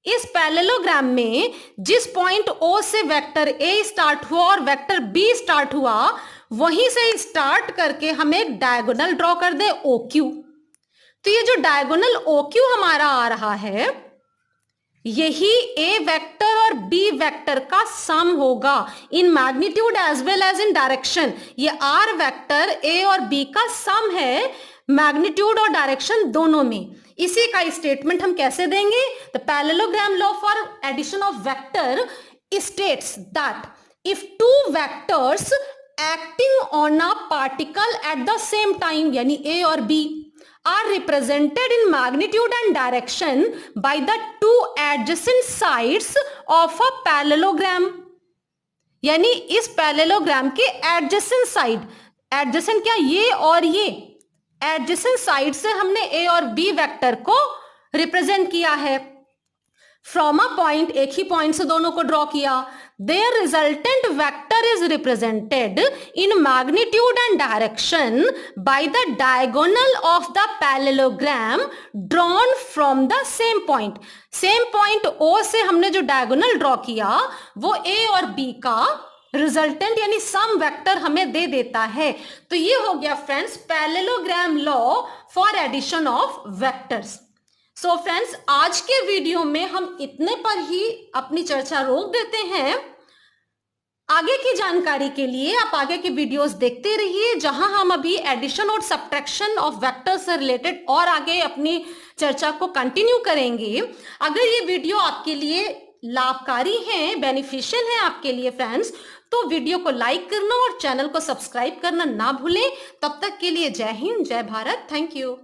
इस पैरेललोग्राम में जिस पॉइंट O से वेक्टर A स्टार्ट हुआ और वेक्टर B स्टार्ट हुआ, वहीं से स्टार्ट करके हम एक डायगोनल ड्रॉ कर दे OQ। तो ये जो डायगोनल OQ हमारा आ रहा है, यही A वेक्टर और B वेक्टर का सम होगा in magnitude as well as in direction. ये R वेक्टर A और B का सम है, मैग्नीट्यूड और डायरेक्शन दोनों में। इसी का स्टेटमेंट हम कैसे देंगे? The parallelogram law for addition of vector states that if two vectors acting on a particle at the same time, यानी ए और B, are represented in magnitude and direction by the two adjacent sides of a parallelogram, यानी इस parallelogram के adjacent side, adjacent क्या, ये और ये adjacent side से हमने ए और बी वेक्टर को रिप्रेजेंट किया है। फ्रॉम अ पॉइंट, एक ही पॉइंट से दोनों को ड्रॉ किया, their resultant vector is represented in magnitude and direction by the diagonal of the parallelogram drawn from the same point. Same point O से हमने जो diagonal ड्रॉ किया वो A और B का रिजल्टेंट यानी सम वेक्टर हमें दे देता है। तो ये हो गया friends parallelogram law for addition of vectors. So friends, आज के वीडियो में हम इतने पर ही अपनी चर्चा रोक देते हैं। आगे की जानकारी के लिए आप आगे की वीडियोस देखते रहिए, जहां हम अभी एडिशन और सब्ट्रैक्शन ऑफ वेक्टर्स से रिलेटेड और आगे अपनी चर्चा को कंटिन्यू करेंगे। अगर ये वीडियो आपके लिए लाभकारी है, बेनिफिशियल है आपके लिए फ्रेंड्स, तो वीडियो को लाइक करना और चैनल को सब्सक्राइब करना ना भूलें। तब तक के लिए जय हिंद, जय भारत, थैंक यू।